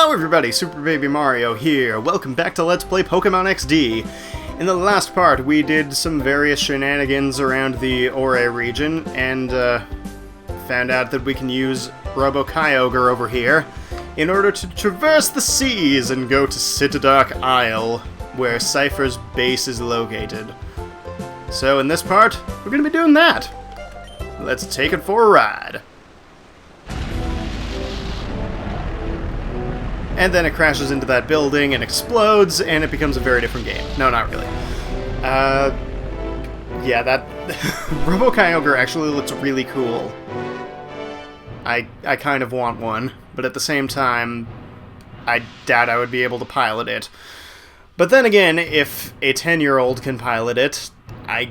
Hello everybody, Super Baby Mario here. Welcome back to Let's Play Pokémon XD. In the last part, we did some various shenanigans around the Ore region, and found out that we can use Robo-Kyogre over here in order to traverse the seas and go to Citadark Isle, where Cypher's base is located. So in this part, we're going to be doing that. Let's take it for a ride. And then it crashes into that building and explodes, and it becomes a very different game. No, not really. Yeah, that Robo-Kyogre actually looks really cool. I kind of want one, but at the same time, I doubt I would be able to pilot it. But then again, if a 10-year-old can pilot it, I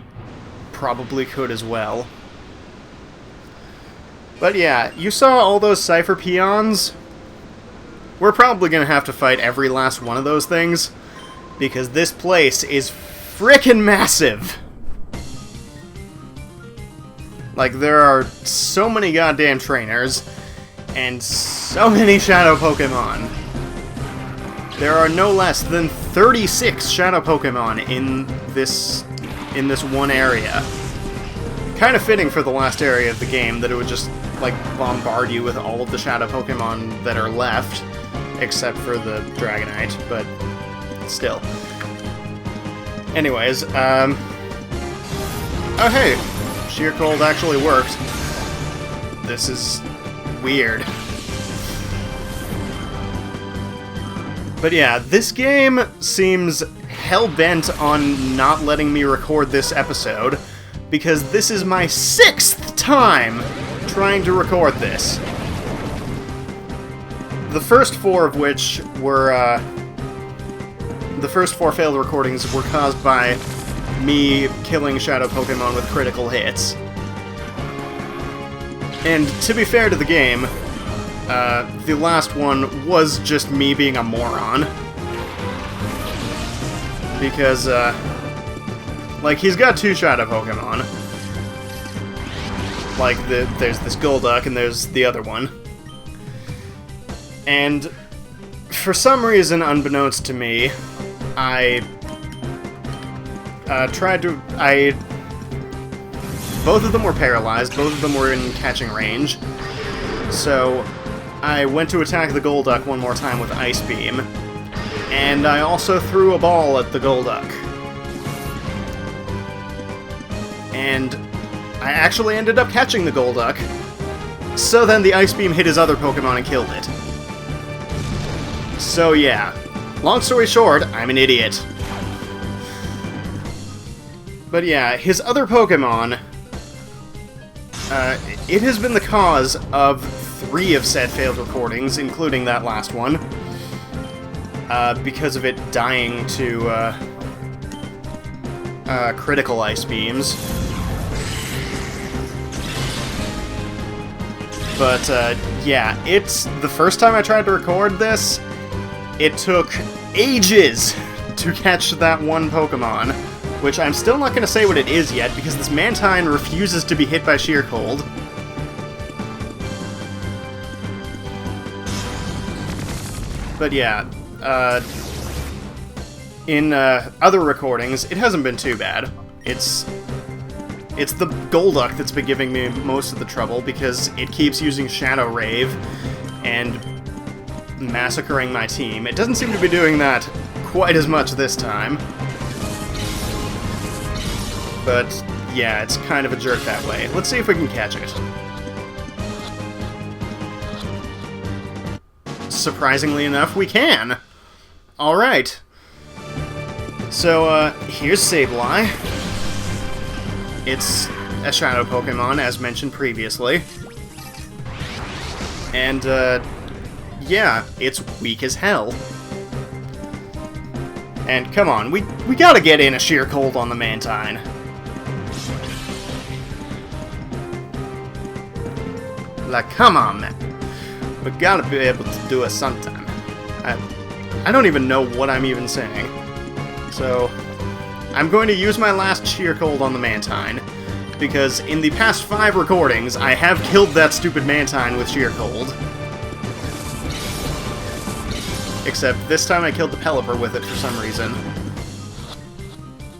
probably could as well. But yeah, you saw all those Cypher peons? We're probably gonna have to fight every last one of those things, because this place is frickin' massive! Like, there are so many goddamn trainers, and so many Shadow Pokémon. There are no less than 36 Shadow Pokémon in this one area. Kind of fitting for the last area of the game, that it would just, like, bombard you with all of the Shadow Pokémon that are left. Except for the Dragonite, but still. Anyways, oh hey! Sheer Cold actually worked. This is weird. But yeah, this game seems hell-bent on not letting me record this episode, because this is my 6th time trying to record this. The first 4 of which were, the first 4 failed recordings were caused by me killing Shadow Pokémon with critical hits. And to be fair to the game, the last one was just me being a moron. Because, like, he's got 2 Shadow Pokémon. Like, there's this Golduck and there's the other one. And for some reason, unbeknownst to me, both of them were paralyzed, both of them were in catching range, so I went to attack the Golduck one more time with Ice Beam, and I also threw a ball at the Golduck. And I actually ended up catching the Golduck, so then the Ice Beam hit his other Pokemon and killed it. So yeah, long story short, I'm an idiot. But yeah, his other Pokemon, it has been the cause of 3 of said failed recordings, including that last one, because of it dying to critical Ice Beams. But yeah, it's the first time I tried to record this. It took ages to catch that one Pokemon, which I'm still not going to say what it is yet, because this Mantine refuses to be hit by Sheer Cold. But yeah, in other recordings, it hasn't been too bad. It's the Golduck that's been giving me most of the trouble, because it keeps using Shadow Rave, and massacring my team. It doesn't seem to be doing that quite as much this time. But yeah, it's kind of a jerk that way. Let's see if we can catch it. Surprisingly enough, we can! Alright. So, here's Sableye. It's a Shadow Pokemon, as mentioned previously. And, yeah, it's weak as hell. And come on, we gotta get in a Sheer Cold on the Mantine. Like, come on, man. We gotta be able to do it sometime. I don't even know what I'm even saying. So, I'm going to use my last Sheer Cold on the Mantine, because in the past 5 recordings, I have killed that stupid Mantine with Sheer Cold. except this time I killed the Pelipper with it for some reason.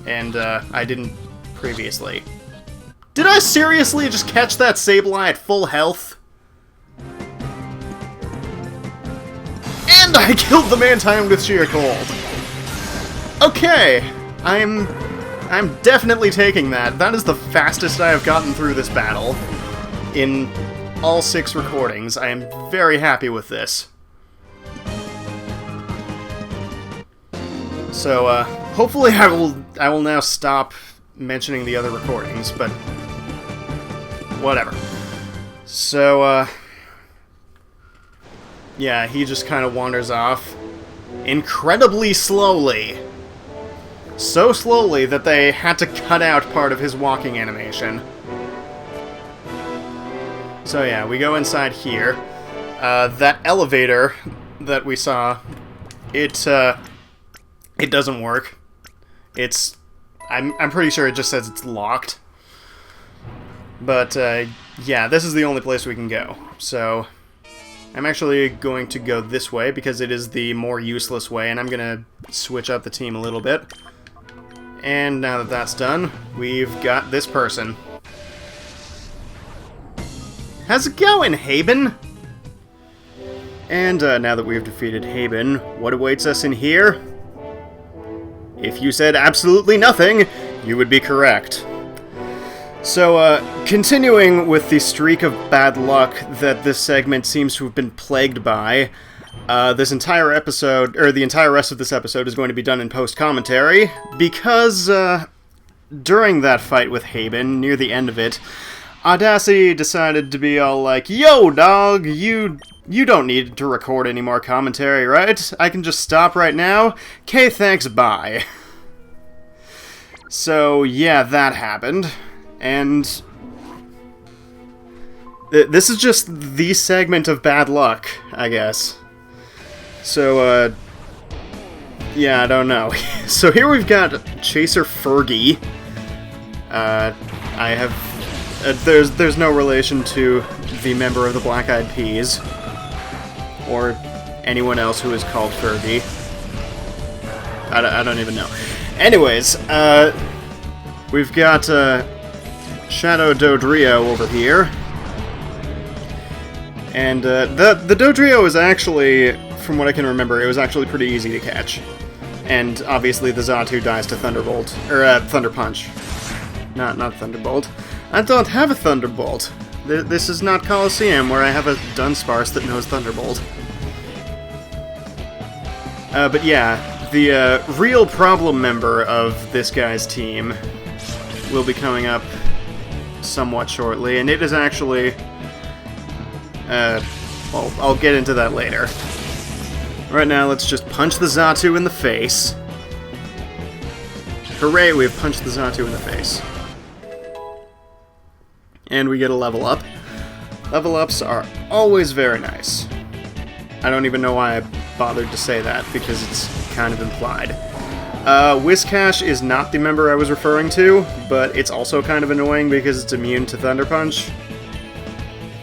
And, I didn't previously. Did I seriously just catch that Sableye at full health? And I killed the Mantine with sheer cold! Okay, I'm definitely taking that. That is the fastest I have gotten through this battle in all 6 recordings. I am very happy with this. So, hopefully I will now stop mentioning the other recordings, but whatever. So, yeah, he just kind of wanders off incredibly slowly. So slowly that they had to cut out part of his walking animation. So yeah, we go inside here. That elevator that we saw, it doesn't work. I'm pretty sure it just says it's locked. But, yeah, this is the only place we can go. So, I'm actually going to go this way because it is the more useless way, and I'm gonna switch up the team a little bit. And now that that's done, we've got this person. How's it going, Haben? And now that we've defeated Haben, what awaits us in here? If you said absolutely nothing, you would be correct. So, continuing with the streak of bad luck that this segment seems to have been plagued by, this entire episode, or the entire rest of this episode, is going to be done in post-commentary, because, during that fight with Haben, near the end of it, Audacity decided to be all like, "Yo, dog, you don't need to record any more commentary, right? I can just stop right now? 'Kay, thanks, bye." So, yeah, that happened, and this is just the segment of bad luck, I guess. So, yeah, I don't know. So here we've got Chaser Fergie. There's no relation to the member of the Black Eyed Peas, or anyone else who is called Fergie. I don't even know. Anyways, we've got, Shadow Dodrio over here. And, the Dodrio is actually, from what I can remember, it was actually pretty easy to catch. And, obviously, the Xatu dies to Thunderbolt, or, Thunder Punch. Not Thunderbolt. I don't have a Thunderbolt. This is not Coliseum, where I have a Dunsparce that knows Thunderbolt. But yeah, the, real problem member of this guy's team will be coming up somewhat shortly, and it is actually... well, I'll get into that later. Right now, let's just punch the Xatu in the face. Hooray, we have punched the Xatu in the face. And we get a level up. Level ups are always very nice. I don't even know why I bothered to say that, because it's kind of implied. Whiscash is not the member I was referring to, but it's also kind of annoying because it's immune to Thunder Punch,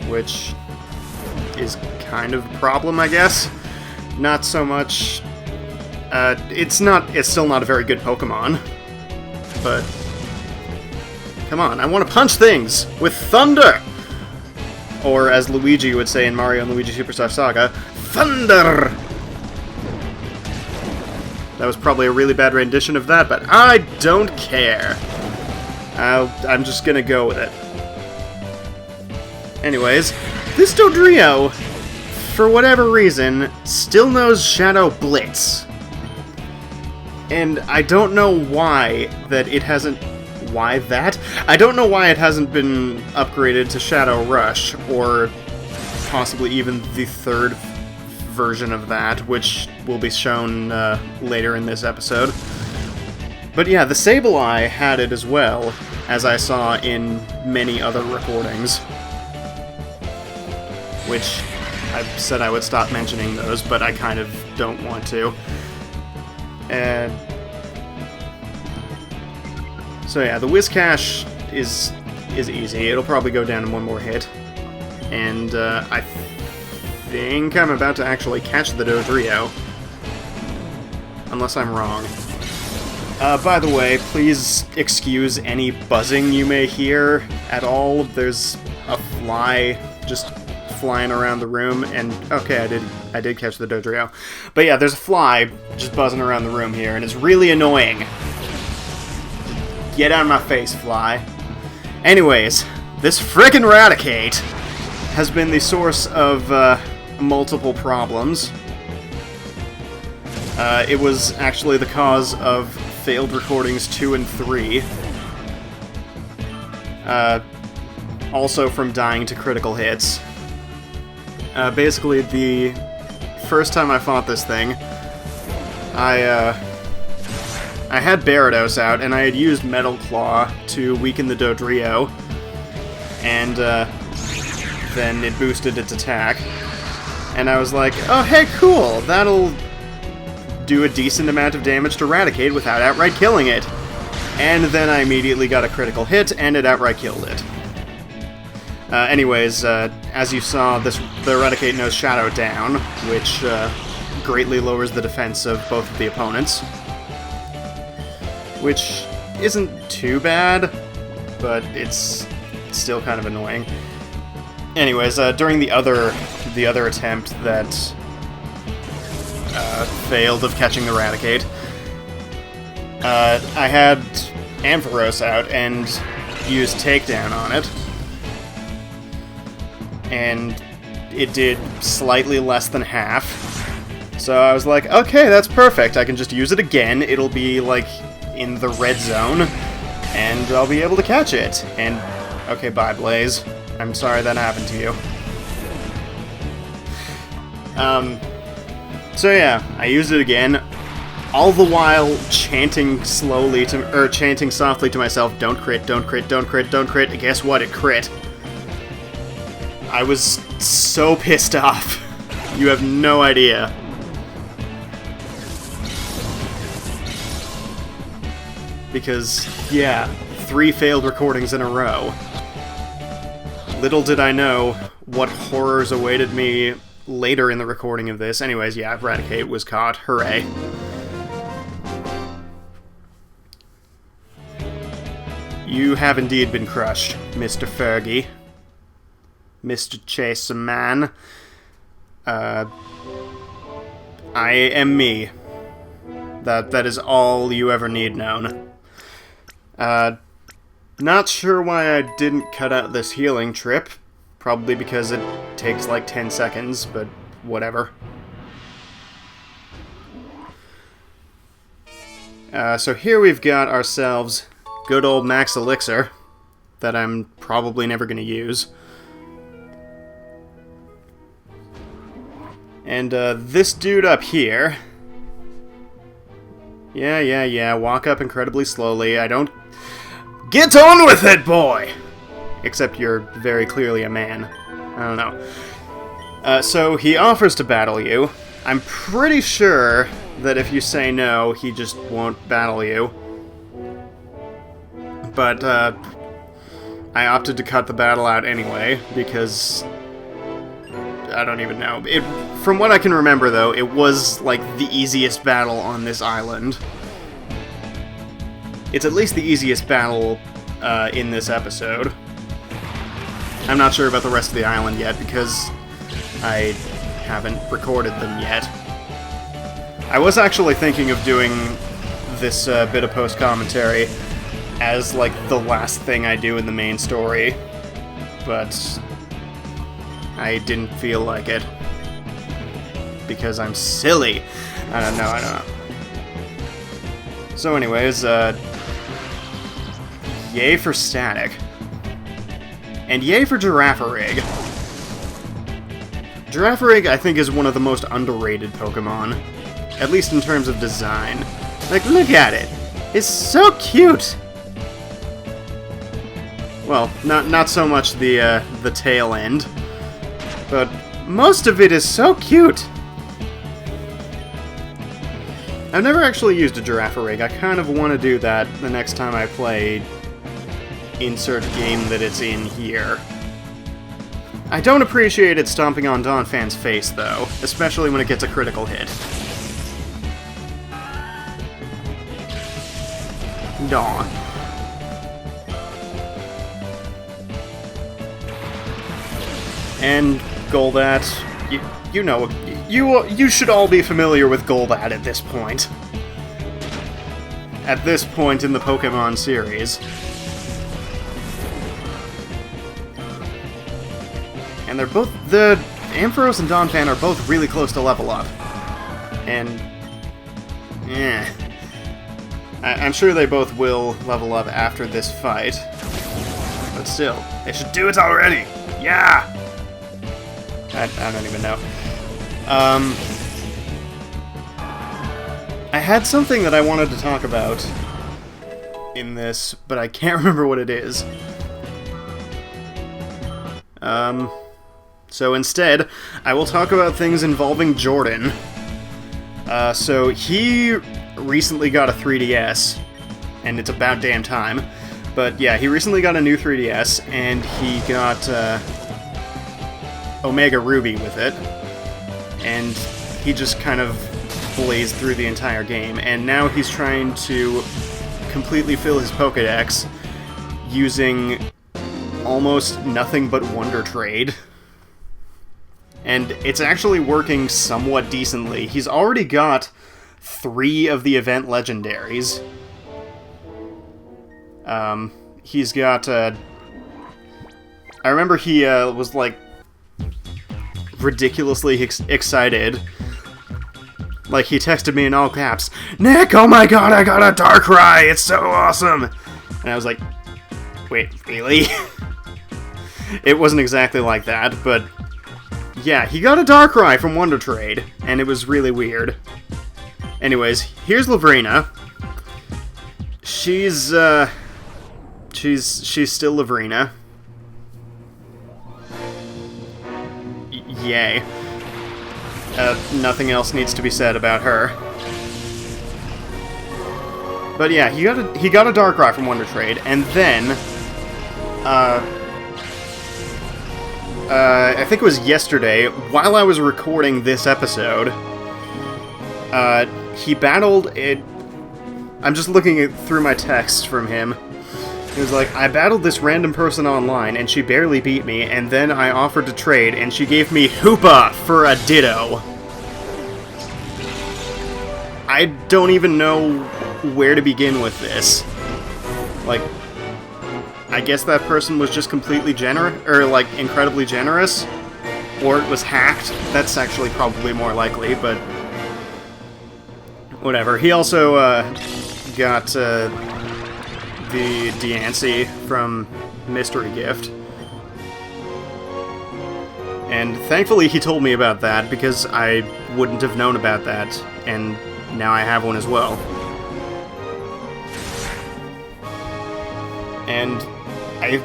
which is kind of a problem, I guess. Not so much... it's still not a very good Pokemon, but... Come on, I want to punch things with thunder! Or, as Luigi would say in Mario and Luigi Superstar Saga, Thunder! That was probably a really bad rendition of that, but I don't care. I'm just gonna go with it. Anyways, this Dodrio, for whatever reason, still knows Shadow Blitz. And I don't know why that it hasn't... Why that? I don't know why it hasn't been upgraded to Shadow Rush, or possibly even the third version of that, which will be shown later in this episode. But yeah, the Sableye had it as well, as I saw in many other recordings. Which, I said I would stop mentioning those, but I kind of don't want to. And... So yeah, the Whiscash is easy. It'll probably go down in one more hit. And I think I'm about to actually catch the Dodrio. Unless I'm wrong. By the way, please excuse any buzzing you may hear at all. There's a fly just flying around the room, and okay, I did catch the Dodrio. But yeah, there's a fly just buzzing around the room here, and it's really annoying. Get out of my face, fly. Anyways, this frickin' Raticate has been the source of multiple problems. It was actually the cause of failed recordings 2 and 3. Also from dying to critical hits. Basically, the first time I fought this thing, I had Gyarados out, and I had used Metal Claw to weaken the Dodrio, and then it boosted its attack. And I was like, oh hey, cool, that'll do a decent amount of damage to Raticate without outright killing it. And then I immediately got a critical hit, and it outright killed it. Anyways, as you saw, the Raticate knows Shadow Down, which greatly lowers the defense of both of the opponents. Which isn't too bad, but it's still kind of annoying. Anyways, during the other attempt that failed of catching the Raticate, I had Ampharos out and used Takedown on it, and it did slightly less than half. So I was like, okay, that's perfect. I can just use it again. It'll be like in the red zone, and I'll be able to catch it. And okay, bye, Blaze. I'm sorry that happened to you. So yeah, I used it again, all the while chanting softly to myself, don't crit, don't crit, don't crit, don't crit, and guess what, it crit. I was so pissed off. You have no idea. Because, yeah, 3 failed recordings in a row. Little did I know what horrors awaited me later in the recording of this. Anyways, yeah, Raticate was caught. Hooray. You have indeed been crushed, Mr. Fergie. Mr. Chaser Man. I am me. That is all you ever need known. Not sure why I didn't cut out this healing trip. Probably because it takes like 10 seconds, but whatever. So here we've got ourselves good old Max Elixir that I'm probably never going to use. And this dude up here... Yeah, walk up incredibly slowly. I don't... Get on with it, boy! Except you're very clearly a man. I don't know. So he offers to battle you. I'm pretty sure that if you say no, he just won't battle you. But, I opted to cut the battle out anyway, because... I don't even know. From what I can remember, though, it was, like, the easiest battle on this island. It's at least the easiest battle, in this episode. I'm not sure about the rest of the island yet, because I haven't recorded them yet. I was actually thinking of doing this bit of post-commentary as, like, the last thing I do in the main story, but I didn't feel like it. Because I'm silly. I don't know. So anyways, yay for Static. And yay for Girafarig. Girafarig, I think, is one of the most underrated Pokemon. At least in terms of design. Like, look at it! It's so cute! Well, not so much the tail end. But most of it is so cute! I've never actually used a Girafarig. I kind of want to do that the next time I play insert game that it's in here. I don't appreciate it stomping on Donphan's face, though, especially when it gets a critical hit. Daw. And Golbat, you know, you should all be familiar with Golbat at this point. At this point in the Pokemon series. And they're both, the Ampharos and Donphan are both really close to level up. And, I'm sure they both will level up after this fight. But still, they should do it already! Yeah! I don't even know. I had something that I wanted to talk about in this, but I can't remember what it is. So instead, I will talk about things involving Jordan. So he recently got a 3DS, and it's about damn time. But yeah, he recently got a new 3DS, and he got Omega Ruby with it. And he just kind of blazed through the entire game, and now he's trying to completely fill his Pokédex using almost nothing but Wonder Trade. And it's actually working somewhat decently. He's already got 3 of the event legendaries. He's got, I remember he, was, like, ridiculously excited. Like, he texted me in all caps, "Nick, oh my god, I got a Darkrai! It's so awesome!" And I was like, wait, really? It wasn't exactly like that, but yeah, he got a Darkrai from Wonder Trade, and it was really weird. Anyways, here's Lavrina. She's still Lavrina. Yay. Nothing else needs to be said about her. But yeah, he got a Darkrai from Wonder Trade, and then I think it was yesterday, while I was recording this episode, he battled it. I'm just looking through my texts from him. He was like, "I battled this random person online, and she barely beat me, and then I offered to trade, and she gave me Hoopa for a Ditto." I don't even know where to begin with this. Like, I guess that person was just completely generous, or like, incredibly generous, or it was hacked. That's actually probably more likely, but whatever. He also, got, the Diancie from Mystery Gift. And thankfully he told me about that, because I wouldn't have known about that, and now I have one as well. And I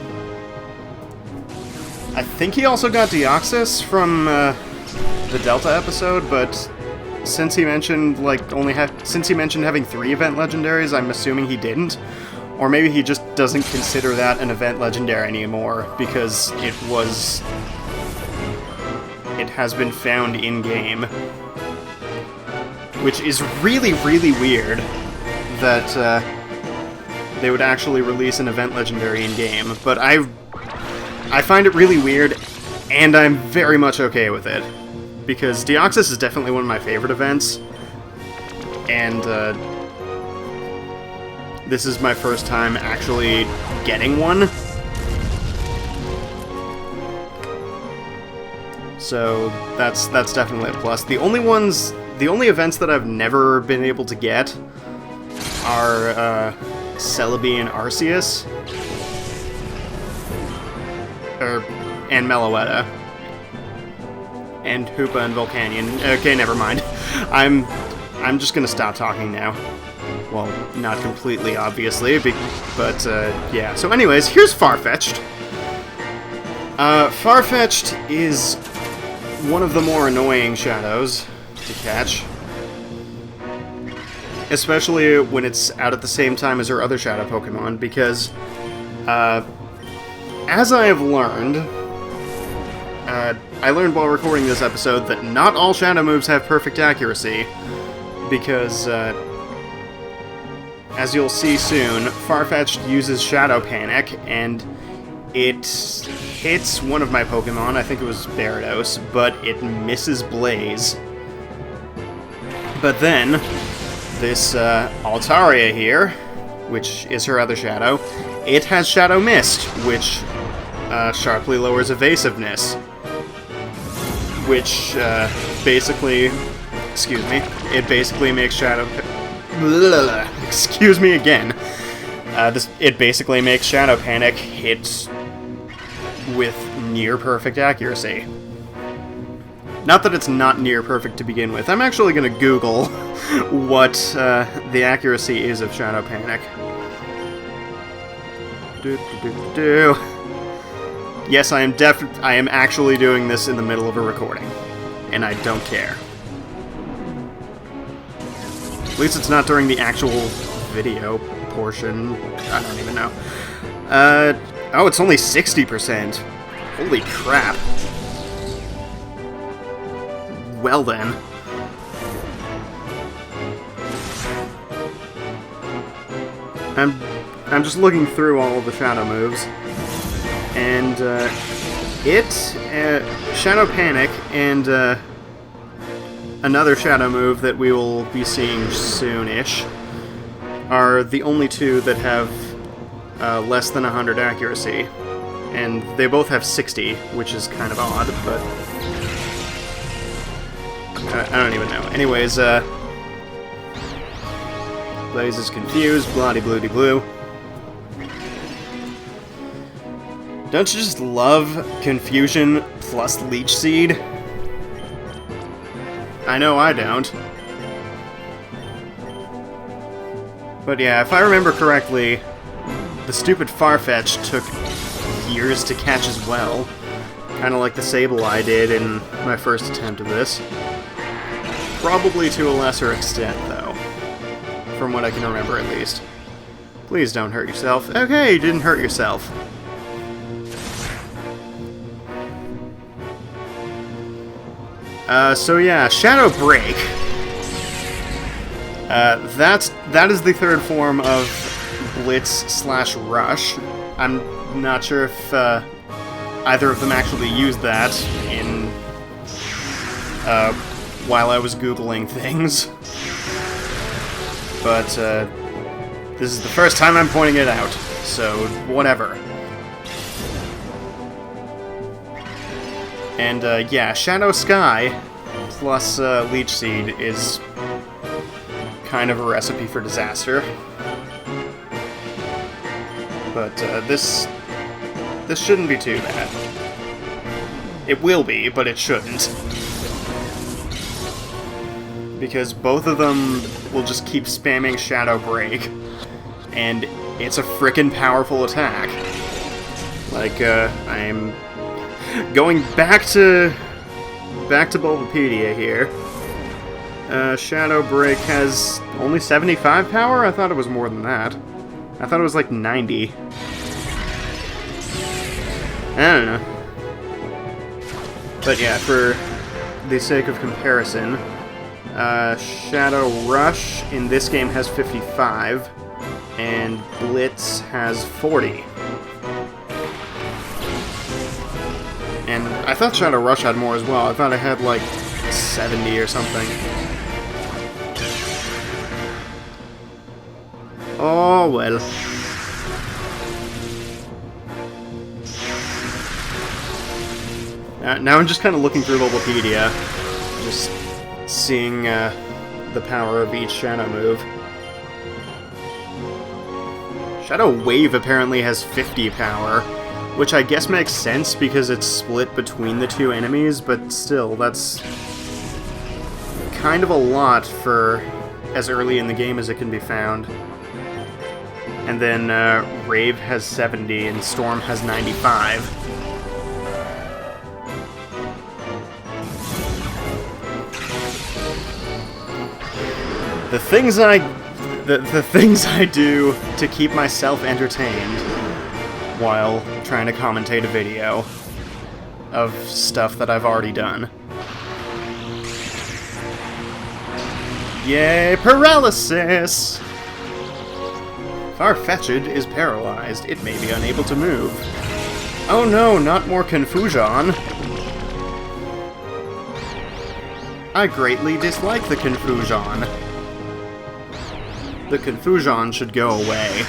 think he also got Deoxys from the Delta episode, but since he mentioned since he mentioned having 3 event legendaries, I'm assuming he didn't. Or maybe he just doesn't consider that an event legendary anymore, because it has been found in-game. Which is really, really weird that they would actually release an event legendary in-game, but I find it really weird, and I'm very much okay with it. Because Deoxys is definitely one of my favorite events, and this is my first time actually getting one. So that's definitely a plus. The only events that I've never been able to get are Celebi and Arceus, and Meloetta, and Hoopa and Volcanion. Okay, never mind. I'm just gonna stop talking now. Well, not completely, obviously, but yeah. So anyways, here's Farfetch'd. Farfetch'd is one of the more annoying shadows to catch. Especially when it's out at the same time as her other shadow Pokemon, because, as I have learned, I learned while recording this episode that not all shadow moves have perfect accuracy, because, as you'll see soon, Farfetch'd uses Shadow Panic, and it hits one of my Pokemon, I think it was Gyarados, but it misses Blaze. But then, this Altaria here, which is her other Shadow, it has Shadow Mist, which sharply lowers evasiveness. Which basically, excuse me, it basically makes Shadow... Excuse me again. It basically makes Shadow Panic hit with near-perfect accuracy. Not that it's not near-perfect to begin with. I'm actually going to Google what the accuracy is of Shadow Panic. Yes, I am actually doing this in the middle of a recording, and I don't care. At least it's not during the actual video portion. I don't even know. Oh, it's only 60%. Holy crap. Well then. I'm just looking through all of the Shadow moves, and Shadow Panic and another Shadow move that we will be seeing soon-ish are the only two that have less than 100 accuracy, and they both have 60, which is kind of odd, but I don't even know. Anyways, Blaze is confused, bloody-bloody-blue. Don't you just love confusion plus Leech Seed? I know I don't. But yeah, if I remember correctly, the stupid Farfetch'd took years to catch as well. Kinda like the Sableye did in my first attempt of this. Probably to a lesser extent, though. From what I can remember, at least. Please don't hurt yourself. Okay, you didn't hurt yourself. So yeah, Shadow Break. That is the third form of Blitz/Rush. I'm not sure if either of them actually used that in while I was Googling things. But this is the first time I'm pointing it out, so whatever. And yeah, Shadow Sky plus Leech Seed is kind of a recipe for disaster. But this shouldn't be too bad. It will be, but it shouldn't. Because both of them will just keep spamming Shadow Break, and it's a frickin' powerful attack. Like, I'm going back to Bulbapedia here. Shadow Break has only 75 power? I thought it was more than that. I thought it was like 90. I don't know. But yeah, for the sake of comparison, Shadow Rush in this game has 55, and Blitz has 40. And I thought Shadow Rush had more as well. I thought it had like 70 or something. Oh well. Now I'm just kind of looking through Bulbapedia, just seeing the power of each Shadow move. Shadow Wave apparently has 50 power, which I guess makes sense because it's split between the two enemies, but still, that's kind of a lot for as early in the game as it can be found. And then Rave has 70 and Storm has 95. The things I do to keep myself entertained while trying to commentate a video of stuff that I've already done. Yay, paralysis! Farfetch'd is paralyzed. It may be unable to move. Oh no, not more confusion. I greatly dislike the confusion. The confusion should go away.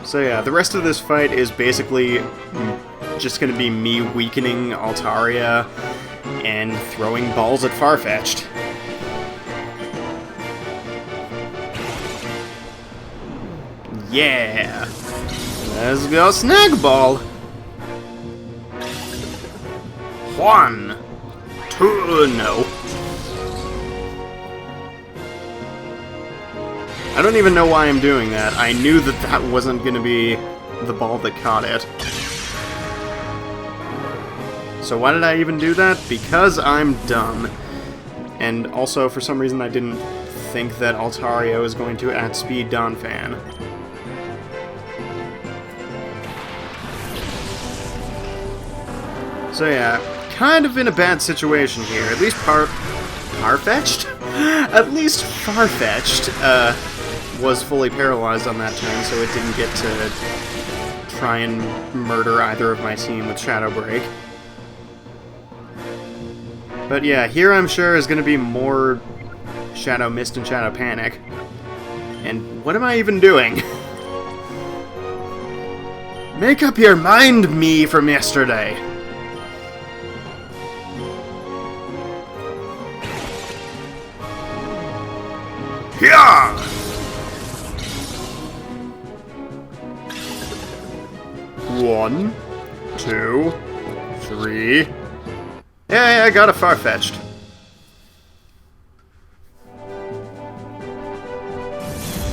So yeah, the rest of this fight is basically just gonna be me weakening Altaria and throwing balls at Farfetch'd. Yeah! Let's go snag ball! 1, 2, no. I don't even know why I'm doing that. I knew that that wasn't gonna be the ball that caught it. So why did I even do that? Because I'm dumb. And also, for some reason, I didn't think that Altaria was going to outspeed Donphan. So yeah, kind of in a bad situation here. At least Farfetch'd? At least Farfetch'd, was fully paralyzed on that turn, so it didn't get to try and murder either of my team with Shadow Break. But yeah, here I'm sure is going to be more Shadow Mist and Shadow Panic. And what am I even doing? Make up your mind, me from yesterday! Yeah! 1, 2, 3. Yeah, I got a Farfetch'd.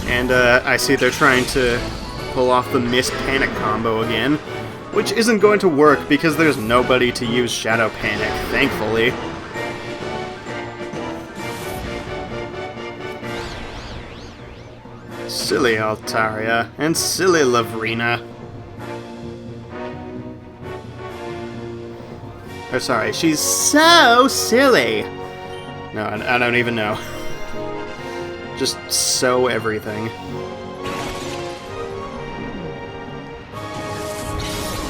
And I see they're trying to pull off the Mist Panic combo again, which isn't going to work because there's nobody to use Shadow Panic, thankfully. Silly Altaria, and silly Lovrina. Oh, sorry, she's so silly! No, I don't even know. Just so everything.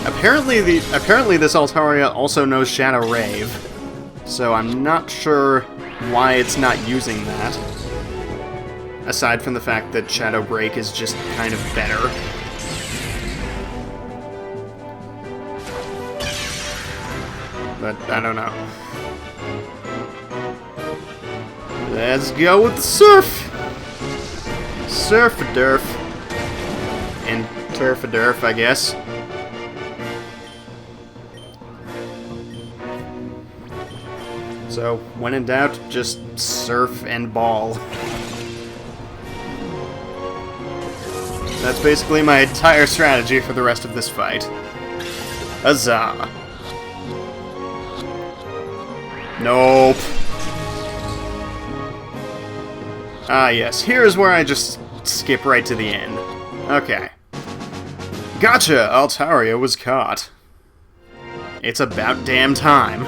Apparently this Altaria also knows Shadow Rave, so I'm not sure why it's not using that. Aside from the fact that Shadow Break is just kind of better. But I don't know. Let's go with the Surf! Surf-a-Durf. And Turf-a-Durf, I guess. So, when in doubt, just surf and ball. That's basically my entire strategy for the rest of this fight. Huzzah! Nope. Ah yes, here's where I just skip right to the end. Okay. Gotcha! Altaria was caught. It's about damn time.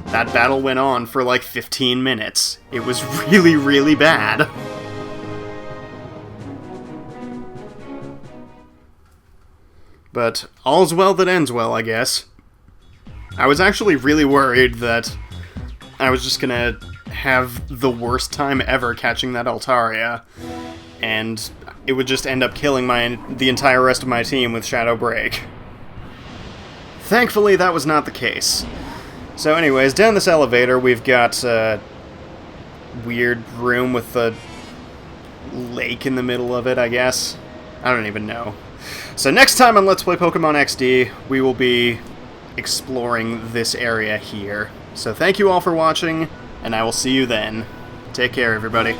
That battle went on for like 15 minutes. It was really, really bad. But all's well that ends well, I guess. I was actually really worried that I was just gonna have the worst time ever catching that Altaria, and it would just end up killing the entire rest of my team with Shadow Break. Thankfully, that was not the case. So anyways, down this elevator, we've got a weird room with a lake in the middle of it, I guess. I don't even know. So next time on Let's Play Pokemon XD, we will be exploring this area here. So thank you all for watching, and I will see you then. Take care, everybody.